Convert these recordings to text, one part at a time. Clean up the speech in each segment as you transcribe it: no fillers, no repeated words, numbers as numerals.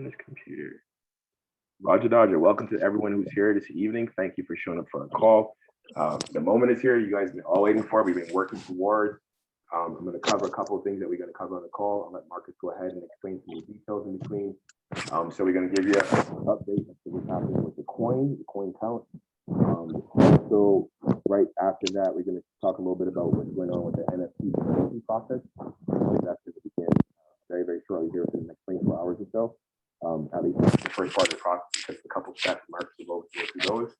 this computer. Roger Dodger, welcome to everyone who's here this evening. Thank you for showing up for our call. The moment is here. You guys have been all waiting for. We've been working towards. I'm going to cover a couple of things that we're going to cover on the call. I'll let Marcus go ahead and explain some of the details in between. So we're going to give you an update as to what's happening with the coin count. So right after that, we're going to talk a little bit about what's going on with the NFT conversion process. That's going to begin very, very shortly here within the next 24 hours or so. At least the first part of the process, just a couple steps, Marcus will go through those.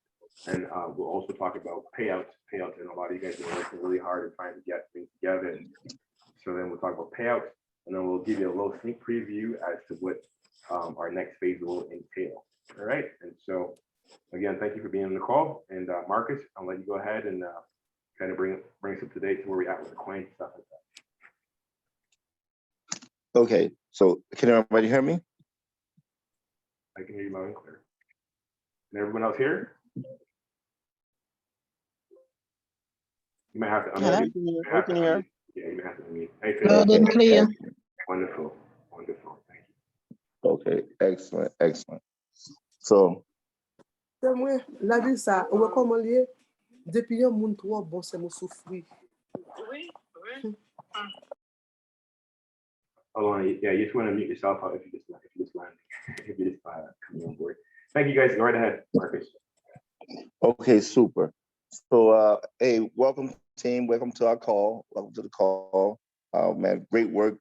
And we'll also talk about payouts, and a lot of you guys have been working really hard and trying to get things together. And so then we'll talk about payouts, and then we'll give you a little sneak preview as to what our next phase will entail. All right. And so again, thank you for being on the call. And Marcus, I'll let you go ahead and kind of bring us up to date to where we're at with the coin stuff like that. Okay. So can everybody hear me? I can hear you loud and clear. And everyone else here? You might have to unmute. I can hear. Yeah, you might have to unmute. Hey, Loud and clear. Wonderful. Thank you. Okay, excellent. So Moi, la vie ça, on va comment lier depuis un monde trop bon c'est mon souffrir. Oui. Hold on, yeah, you just want to mute yourself out if you just coming on board. Thank you guys. Go right ahead, Marcus. okay, super. So hey, welcome team, welcome to our call. Welcome to the call. Man, great work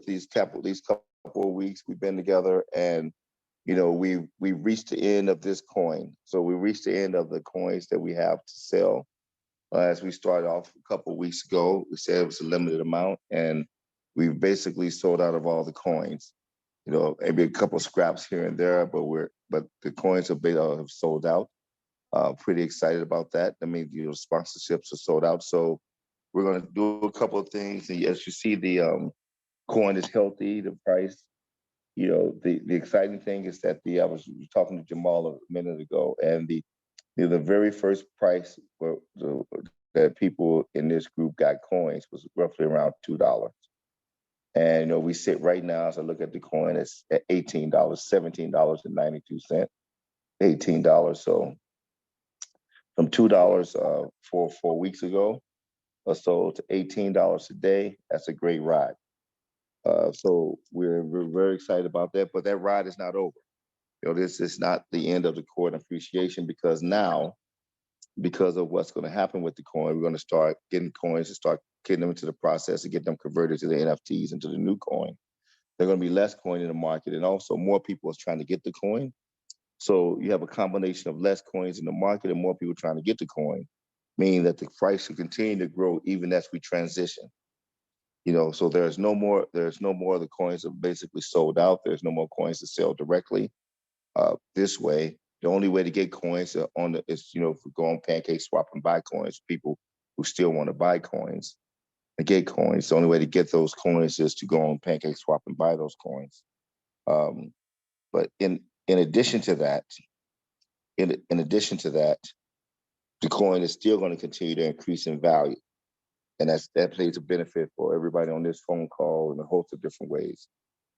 these couple of weeks we've been together, and you know, we reached the end of this coin. So we reached the end of the coins that we have to sell. As we started off a couple of weeks ago, we said it was a limited amount, and we basically sold out of all the coins. You know, maybe a couple of scraps here and there, but the coins have sold out. Pretty excited about that. I mean, you know, sponsorships are sold out. So we're going to do a couple of things. And as you see, the coin is healthy. The price, you know, the exciting thing is that I was talking to Jamal a minute ago, and the very first price that people in this group got coins was roughly around $2. And you know, we sit right now, as I look at the coin, it's at $18, $17.92, $18. So from $2 4 weeks ago or so to $18 today, that's a great ride. So we're very excited about that, but that ride is not over. You know, this is not the end of the coin appreciation, because now, because of what's going to happen with the coin, we're going to start getting coins and start getting them into the process and get them converted to the NFTs into the new coin. There's going to be less coin in the market, and also more people is trying to get the coin. So you have a combination of less coins in the market and more people trying to get the coin, meaning that the price will continue to grow even as we transition. You know, so there's no more of the coins are basically sold out. There's no more coins to sell directly this way. The only way to get coins is, you know, if we go on PancakeSwap and buy coins, people who still want to buy coins and get coins, the only way to get those coins is to go on PancakeSwap and buy those coins. But in addition to that, the coin is still going to continue to increase in value. And that plays a benefit for everybody on this phone call in a host of different ways.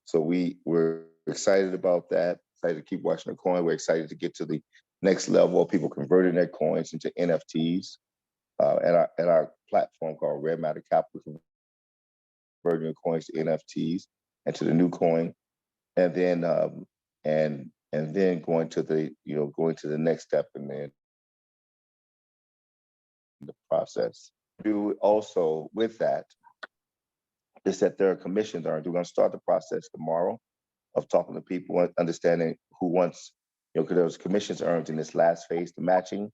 So we're excited about that, excited to keep watching the coin. We're excited to get to the next level of people converting their coins into NFTs at our platform called Red Matter Capital, converting the coins to NFTs and to the new coin. And then and then going to the next step and then the process. Do also with that is that there are commissions earned. We're going to start the process tomorrow of talking to people, understanding who wants, you know, because there was commissions earned in this last phase, the matching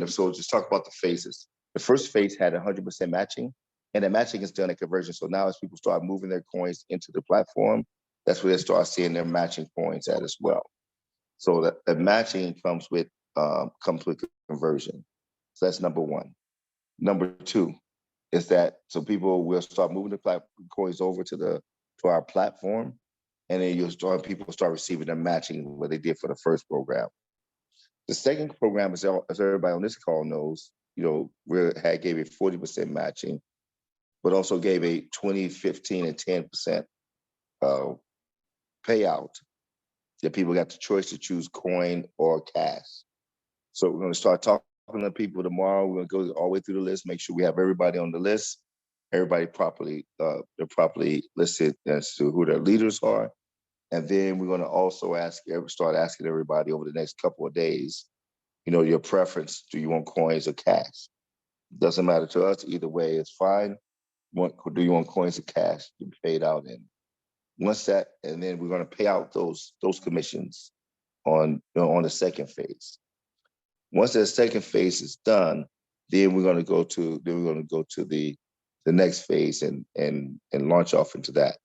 so just talk about the phases. The first phase had 100% matching, and the matching is done at conversion. So now as people start moving their coins into the platform, that's where they start seeing their matching coins at as well. So that the matching comes with conversion. So that's number one. Number two is that so people will start moving the coins over to our platform, and then people start receiving their matching what they did for the first program. The second program, as everybody on this call knows, you know, gave a 40% matching, but also gave a 20, 15, and 10% payout that people got the choice to choose coin or cash. So we're going to start talking to people tomorrow. We're going to go all the way through the list, make sure we have everybody on the list, everybody properly, they're properly listed as to who their leaders are. And then we're going to also start asking everybody over the next couple of days, your preference. Do you want coins or cash? Doesn't matter to us. Either way, it's fine. Do you want coins or cash to be paid out in? Once that, and then we're going to pay out those commissions on the second phase. Once that second phase is done, then we're going to go to the next phase and launch off into that.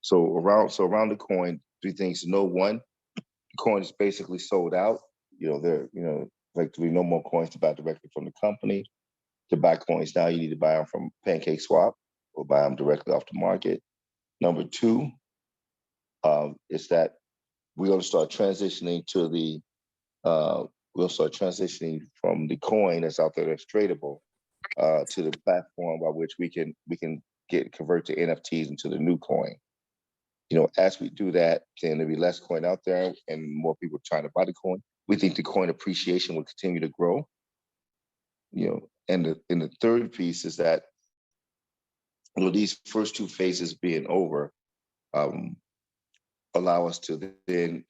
So around the coin, 3 things to know. One, the coin is basically sold out. Effectively no more coins to buy directly from the company. To buy coins now, you need to buy them from PancakeSwap or buy them directly off the market. Number 2 is that we're going to start transitioning to the from the coin that's out there that's tradable to the platform by which we can convert to NFTs into the new coin. As we do that, then there'll be less coin out there and more people trying to buy the coin. We think the coin appreciation will continue to grow. And the third piece is that these first 2 phases being over, allow us to then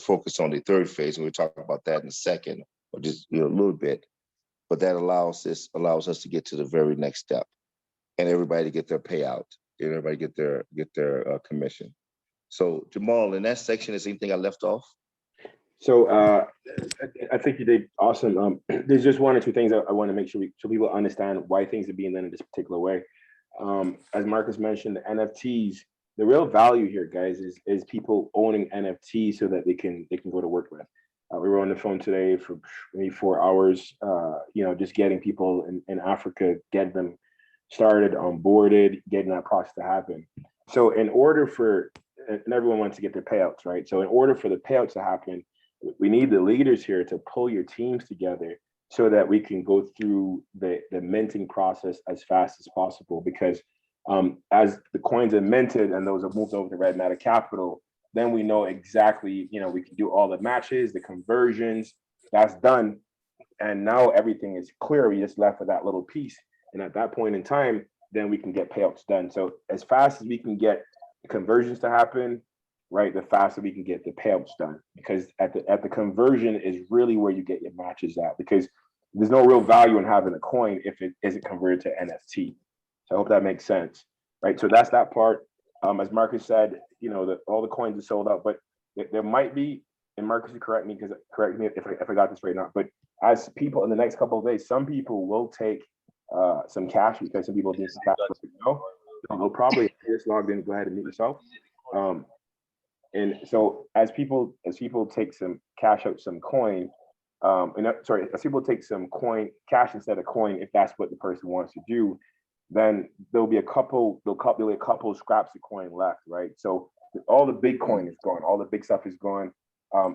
focus on the third phase, and we'll talk about that in a second, or just a little bit. But that allows us to get to the very next step, and everybody to get their payout, and everybody get their commission. So Jamal, in that section, is anything I left off? So I think you did awesome. There's just 1 or 2 things I want to make sure so people understand why things are being done in this particular way. As Marcus mentioned, the NFTs, the real value here, guys, is people owning NFTs so that they can go to work with. We were on the phone today for maybe 4 hours, just getting people in Africa, getting them started, onboarded, getting that process to happen. So in order for, and everyone wants to get their payouts, right? So in order for the payouts to happen, we need the leaders here to pull your teams together so that we can go through the minting process as fast as possible. Because as the coins are minted and those are moved over to Red Matter Capital, then we know exactly, we can do all the matches, the conversions, that's done. And now everything is clear. We just left with that little piece. And at that point in time, then we can get payouts done. So as fast as we can get the conversions to happen, right, the faster we can get the payouts done. Because at the conversion is really where you get your matches at, because there's no real value in having a coin if it isn't converted to NFT. So I hope that makes sense, right? So that's that part. As Marcus said, all the coins are sold out, but there might be, and Marcus, correct me if I got this right now, but as people in the next couple of days, some people will take some cash because some people need some cash. They'll probably just logged in. Go ahead and mute yourself. And so as people take some cash out, some coin, as people take some cash instead of coin, if that's what the person wants to do, then there'll be a couple scraps of coin left, right? So all the big coin is gone, all the big stuff is gone.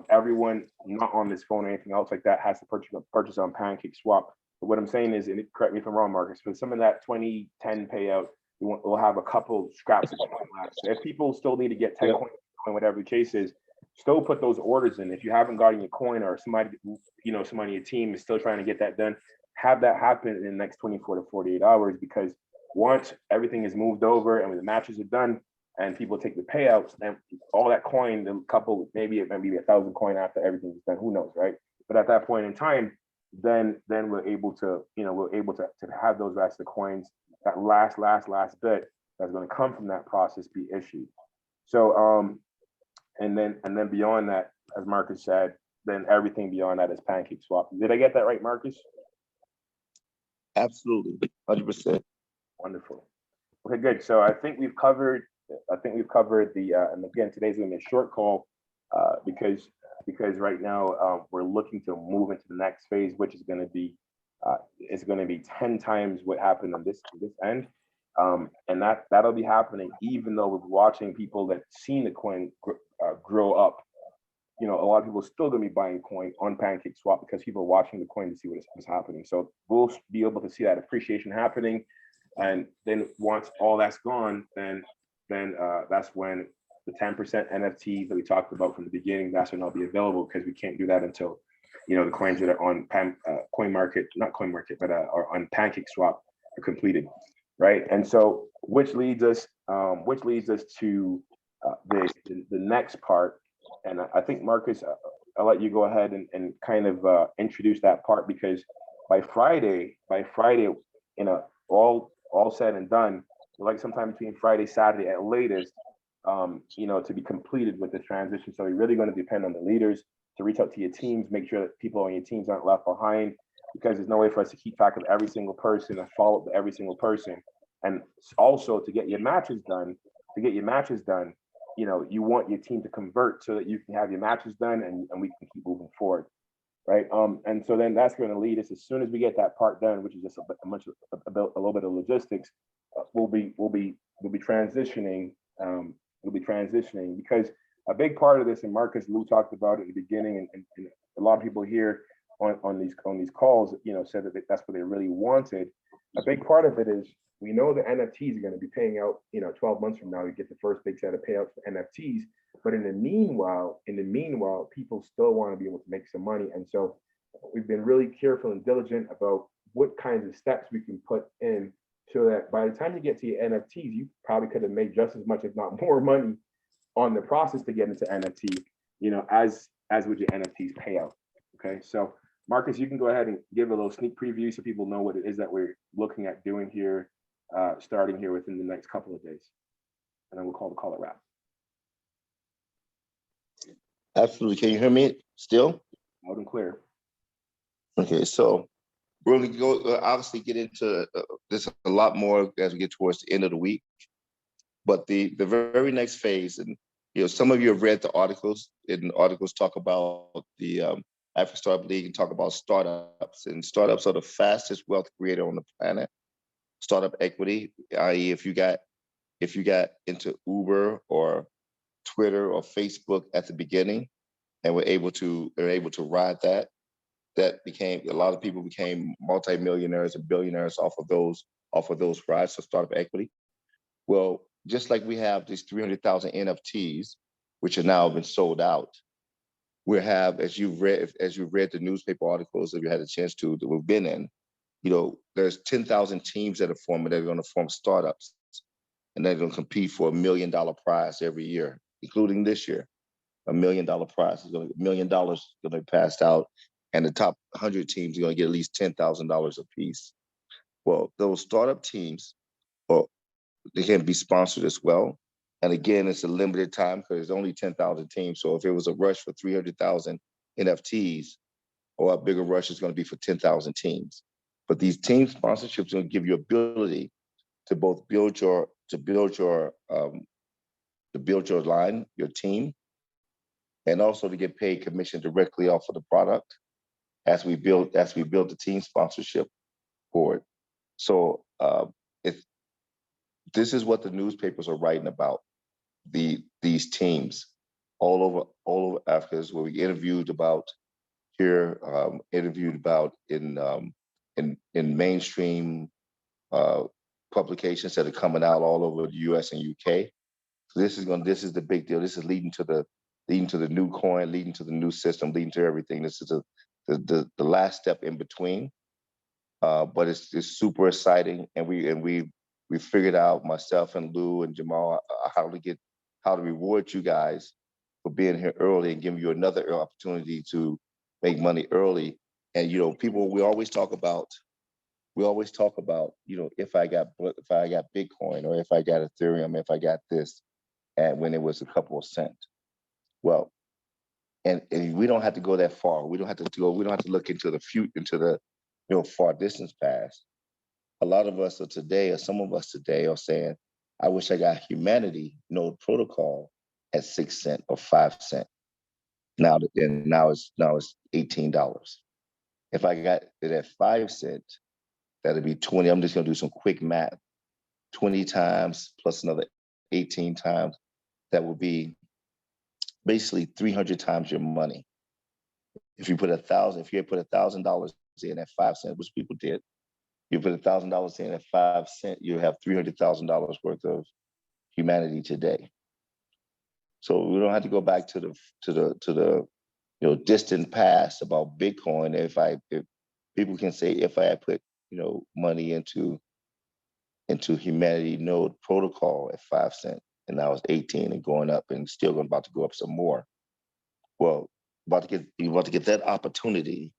Everyone not on this phone or anything else like that has to purchase on PancakeSwap. But what I'm saying is, and correct me if I'm wrong, Marcus, for some of that 2010 payout, we'll have a couple scraps of coin left. So if people still need to get 10 coins, whatever the case is, still put those orders in. If you haven't gotten your coin, or somebody on your team is still trying to get that done, have that happen in the next 24 to 48 hours, because once everything is moved over and when the matches are done and people take the payouts, then all that coin, the couple, maybe 1,000 coin after everything is done, who knows, right? But at that point in time, then we're able to have those rest of the coins, that last bit that's going to come from that process, be issued. So and then beyond that, as Marcus said, then everything beyond that is PancakeSwap. Did I get that right, Marcus? Absolutely, 100%. Wonderful. Okay, good. So I think we've covered the and again, today's gonna be a short call because right now we're looking to move into the next phase, which is going to be 10 times what happened on this end. And that'll be happening even though we're watching people that seen the coin grow up. A lot of people are still going to be buying coin on PancakeSwap because people are watching the coin to see what's happening. So we'll be able to see that appreciation happening. And then once all that's gone, then that's when the 10% NFTs that we talked about from the beginning, that's when they'll be available, because we can't do that until, you know, the coins that are on coin market, not coin market, but are on Pancake Swap are completed, right? And so, which leads us to the next part. And I think, Marcus, I'll let you go ahead and kind of introduce that part, because by Friday, you know, all said and done, like sometime between Friday, Saturday at latest, you know, to be completed with the transition. So you're really going to depend on the leaders to reach out to your teams, make sure that people on your teams aren't left behind, because there's no way for us to keep track of every single person and follow up to every single person. And also, to get your matches done, you know, you want your team to convert so that you can have your matches done, and we can keep moving forward, right? And so then that's going to lead us, as soon as we get that part done, which is just a little bit of logistics, we'll be transitioning. We'll be transitioning, because a big part of this, and Marcus Lou talked about it in the beginning, and a lot of people here on these calls, you know, said that that's what they really wanted. A big part of it is, we know the NFTs are going to be paying out, you know, 12 months from now, you get the first big set of payouts for NFTs. But in the meanwhile, people still want to be able to make some money. And so we've been really careful and diligent about what kinds of steps we can put in, so that by the time you get to your NFTs, you probably could have made just as much, if not more money on the process to get into NFT, you know, as would your NFTs pay out. Okay, so Marcus, you can go ahead and give a little sneak preview so people know what it is that we're looking at doing here, starting here within the next couple of days, and then we'll call it wrap. Absolutely. Can you hear me still? Loud and clear. Okay, so we're going to go obviously get into this a lot more as we get towards the end of the week. But the very next phase, and you know, some of you have read the articles, and articles talk about the African Startup League and talk about startups, and startups are the fastest wealth creator on the planet. Startup equity, i.e., if you got into Uber or Twitter or Facebook at the beginning, and were able to ride that became, a lot of people became multimillionaires and billionaires off of those rides. So startup equity. Well, just like we have these 300,000 NFTs, which have now been sold out, we have, as you've read the newspaper articles that you had a chance to, that we've been in, you know, there's 10,000 teams that are going to form startups, and they're going to compete for $1 million prize every year, including this year. $1 million prize, $1 million going to be passed out, and the top 100 teams are going to get at least $10,000 a piece. Well, those startup teams, they can be sponsored as well. And again, it's a limited time, because there's only 10,000 teams. So if it was a rush for 300,000 NFTs, or a bigger rush is going to be for 10,000 teams. But these team sponsorships are going to give you ability to both build your line, your team, and also to get paid commission directly off of the product as we build the team sponsorship for it. So this is what the newspapers are writing about, these teams all over Africa. Is where we interviewed about here, in mainstream publications that are coming out all over the US and UK. So this is the big deal. This is leading to the new coin, leading to the new system, leading to everything. This is the last step in between. But it's super exciting, and we figured out, myself and Lou and Jamal, how to reward you guys for being here early and giving you another opportunity to make money early. And you know, people, we always talk about, you know, if I got Bitcoin, or if I got Ethereum, if I got this, and when it was a couple of cents. Well, and we don't have to go that far. We don't have to look into the future, into the, you know, far distance past. A lot of us today, or some of us today, are saying, I wish I got Humanity Node Protocol at 6 cents or 5 cents. Now it's $18. If I got it at 5 cents, that'd be 20. I'm just gonna do some quick math. 20 times plus another 18 times. That would be basically 300 times your money. If you put $1,000 in at 5 cents, which people did, you put $1,000 in at 5 cents, you have $300,000 worth of Humanity today. So we don't have to go back to the distant past about Bitcoin. If people can say if I had put money into Humanity Node Protocol at 5 cents and now it's 18 and going up and still about to go up some more. Well, you about to get that opportunity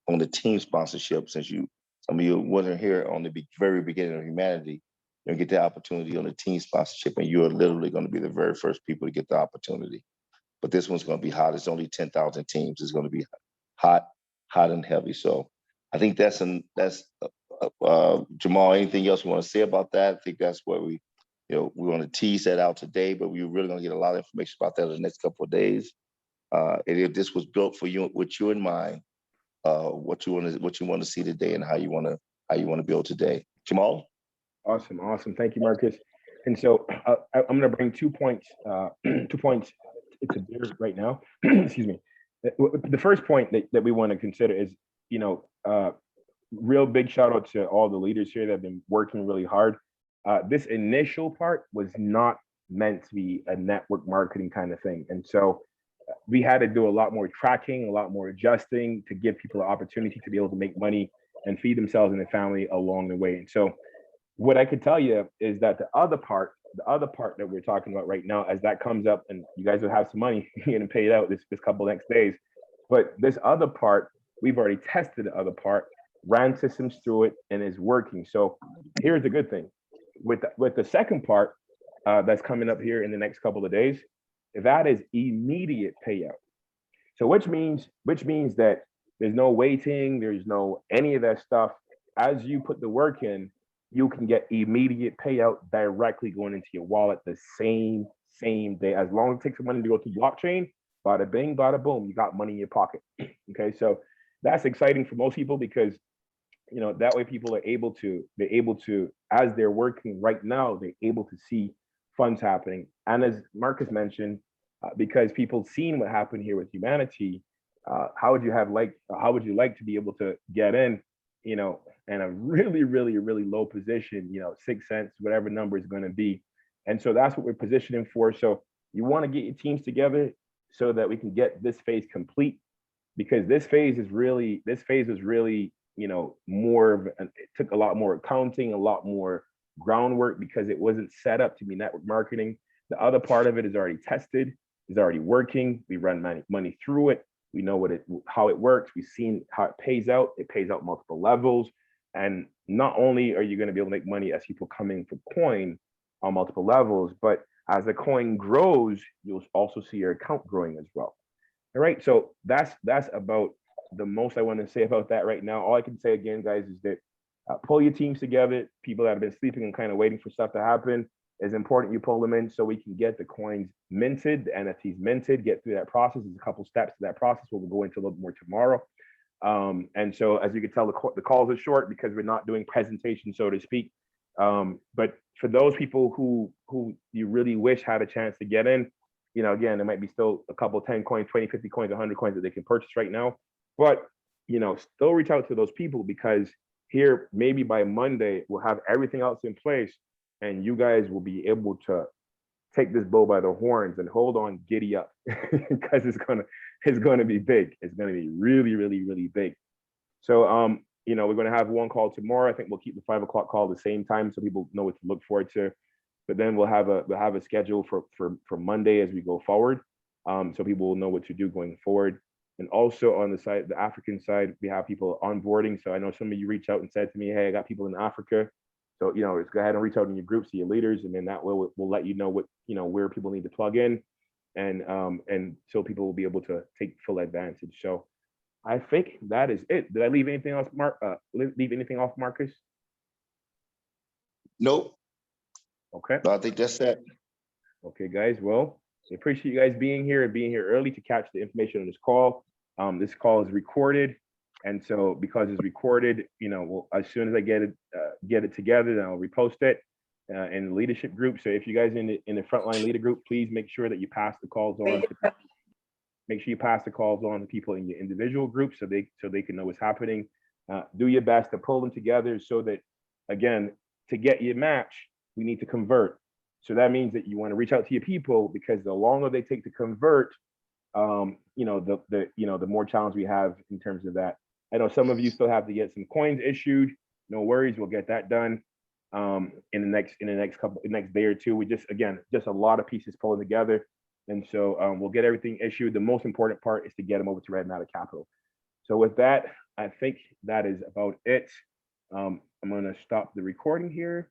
on the team sponsorship, since some of you wasn't here on the very beginning of Humanity. You get the opportunity on the team sponsorship, and you're literally going to be the very first people to get the opportunity. But this one's going to be hot. It's only 10,000 teams. It's going to be hot and heavy. So I think that's Jamal. Anything else you want to say about that? I think that's what we want to tease that out today, but we're really going to get a lot of information about that in the next couple of days. This was built for you, with you in mind, what you want to see today, and how you want to build today. Jamal. Awesome. Thank you, Marcus. And so I'm going to bring 2 points. 2 points to bear right now. Excuse me. The first point that we want to consider is, real big shout out to all the leaders here that have been working really hard. This initial part was not meant to be a network marketing kind of thing. And so we had to do a lot more tracking, a lot more adjusting to give people the opportunity to be able to make money and feed themselves and their family along the way. And so what I could tell you is that the other part that we're talking about right now, as that comes up and you guys will have some money getting paid out this couple next days. But this other part, we've already tested the other part, ran systems through it, and is working. So here's the good thing. With the second part that's coming up here in the next couple of days, that is immediate payout. So which means that there's no waiting, there's no any of that stuff. As you put the work in, you can get immediate payout directly going into your wallet the same day. As long as it takes some money to go to blockchain, bada bing, bada boom, you got money in your pocket. Okay, so that's exciting for most people because that way people are able to, as they're working right now, they're able to see funds happening. And as Marcus mentioned, because people seen what happened here with Humanity, how would you like to be able to get in, in a really, really, really low position, 6 cents, whatever number is going to be. And so that's what we're positioning for. So you want to get your teams together so that we can get this phase complete, because this phase was really, more of it took a lot more accounting, a lot more groundwork, because it wasn't set up to be network marketing. The other part of it is already tested, is already working. We run money through it. We know how it works. We've seen how it pays out. It pays out multiple levels. And not only are you going to be able to make money as people come in for coin on multiple levels, but as the coin grows, you'll also see your account growing as well. All right. So that's about the most I want to say about that right now. All I can say again, guys, is that pull your teams together. People that have been sleeping and kind of waiting for stuff to happen, it's important you pull them in so we can get the coins minted, the NFTs minted, get through that process. There's a couple steps to that process we'll go into a little more tomorrow. And so as you can tell, the calls are short because we're not doing presentations, so to speak. But for those people who you really wish had a chance to get in, again, there might be still a couple 10 coins, 20, 50 coins, 100 coins that they can purchase right now. But, still reach out to those people, because here, maybe by Monday, we'll have everything else in place and you guys will be able to take this bull by the horns and hold on, giddy up, because it's gonna be big. It's gonna be really, really, really big. So, we're gonna have one call tomorrow. I think we'll keep the 5 o'clock call the same time so people know what to look forward to. But then we'll have a schedule for Monday as we go forward, so people will know what to do going forward. And also on the African side, we have people onboarding. So I know some of you reached out and said to me, "Hey, I got people in Africa." So let's go ahead and reach out in your groups to your leaders, and then that will we'll let you know what where people need to plug in, and so people will be able to take full advantage. So I think that is it. Did I leave anything else, leave anything off, Marcus? Nope. Okay. No, I think that's it. Okay, guys. Well, I appreciate you guys being here and being here early to catch the information on this call. This call is recorded, and so because it's recorded, as soon as I get it together, then I'll repost it in the leadership group. So if you guys in the frontline leader group, please make sure that you pass the calls on. Make sure you pass the calls on to people in your individual groups so they can know what's happening. Do your best to pull them together so that, again, to get your match, we need to convert. So that means that you want to reach out to your people, because the longer they take to convert, the more challenge we have in terms of that. I know some of you still have to get some coins issued. No worries, we'll get that done in the next day or two. We just a lot of pieces pulling together, and so we'll get everything issued. The most important part is to get them over to Red Matter Capital. So with that, I think that is about it. I'm going to stop the recording here.